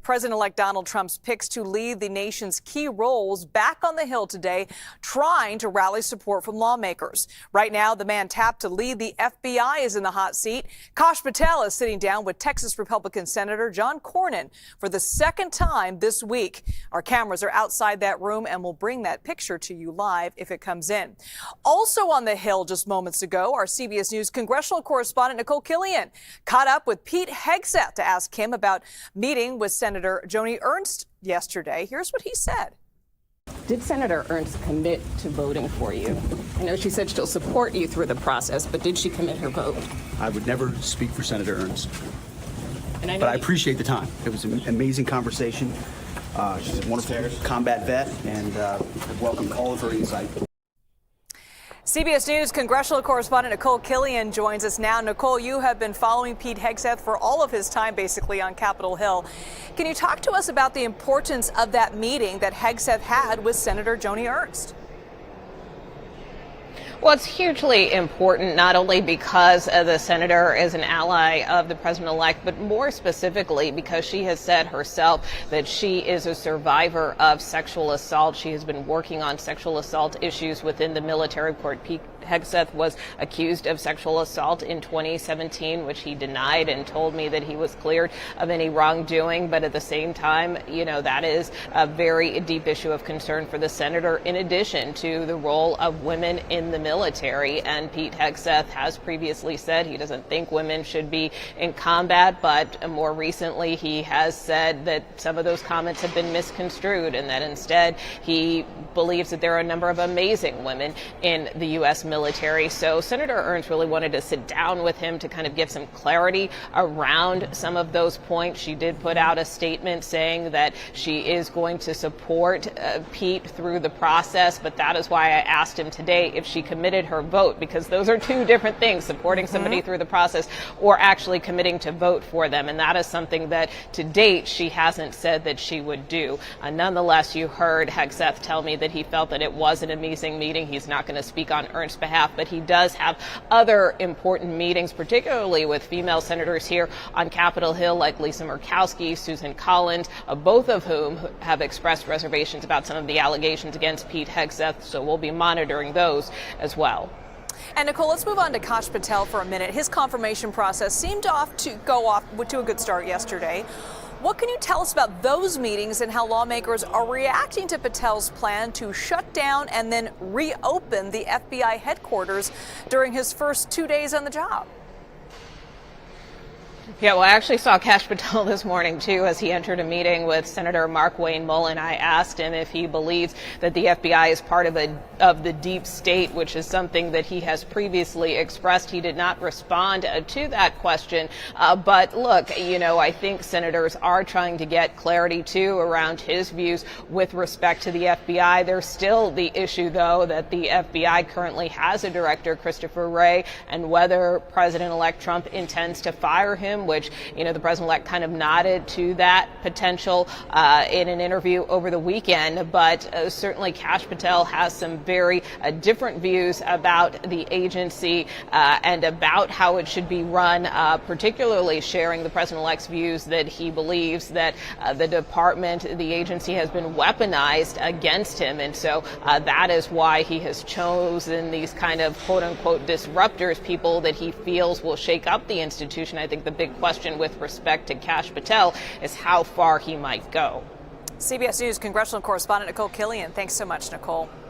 President-elect Donald Trump's picks to lead the nation's key roles back on the Hill today, trying to rally support from lawmakers. Right now, the man tapped to lead the FBI is in the hot seat. Kash Patel is sitting down with Texas Republican Senator John Cornyn for the second time this week. Our cameras are outside that room, and we'll bring that picture to you live if it comes in. Also on the Hill just moments ago, our CBS News congressional correspondent Nikole Killion caught up with Pete Hegseth to ask him about meeting with Senator Joni Ernst yesterday. Here's what he said. Did Senator Ernst commit to voting for you? I know she said she'll support you through the process, but did she commit her vote? I would never speak for Senator Ernst, but I appreciate the time. It was an amazing conversation. She's a wonderful combat vet, and I've welcomed all of her insight. CBS News congressional correspondent Nikole Killion joins us now. Nikole, you have been following Pete Hegseth for all of his time, basically, on Capitol Hill. Can you talk to us about the importance of that meeting that Hegseth had with Senator Joni Ernst? Well, it's hugely important, not only because the senator is an ally of the president-elect, but more specifically because she has said herself that she is a survivor of sexual assault. She has been working on sexual assault issues within the military court. Pete Hegseth was accused of sexual assault in 2017, which he denied and told me that he was cleared of any wrongdoing. But at the same time, you know, that is a very deep issue of concern for the senator, in addition to the role of women in the military. And Pete Hegseth has previously said he doesn't think women should be in combat, but more recently he has said that some of those comments have been misconstrued and that instead he believes that there are a number of amazing women in the U.S. military. So Senator Ernst really wanted to sit down with him to kind of give some clarity around some of those points. She did put out a statement saying that she is going to support Pete through the process, but that is why I asked him today if she committed her vote, because those are two different things, supporting somebody through the process or actually committing to vote for them. And that is something that to date she hasn't said that she would do. Nonetheless, you heard Hegseth tell me that he felt that it was an amazing meeting. He's not going to speak on Ernst's behalf, but he does have other important meetings, particularly with female senators here on Capitol Hill, like Lisa Murkowski, Susan Collins, both of whom have expressed reservations about some of the allegations against Pete Hegseth. So we'll be monitoring those as well. And Nikole, let's move on to Kash Patel for a minute. His confirmation process seemed to go off to a good start yesterday. What can you tell us about those meetings and how lawmakers are reacting to Patel's plan to shut down and then reopen the FBI headquarters during his first 2 days on the job? Yeah, well, I actually saw Kash Patel this morning, too, as he entered a meeting with Senator Mark Wayne Mullen. I asked him if he believes that the FBI is part of the deep state, which is something that he has previously expressed. He did not respond to that question. But look, you know, I think senators are trying to get clarity, too, around his views with respect to the FBI. There's still the issue, though, that the FBI currently has a director, Christopher Wray, and whether President-elect Trump intends to fire him, which, you know, the president-elect kind of nodded to that potential in an interview over the weekend. But certainly Kash Patel has some very different views about the agency and about how it should be run, particularly sharing the president-elect's views that he believes that the department, the agency, has been weaponized against him. And so that is why he has chosen these kind of quote-unquote disruptors, people that he feels will shake up the institution. I think the big question with respect to Kash Patel is how far he might go. CBS News congressional correspondent Nikole Killion. Thanks so much, Nikole.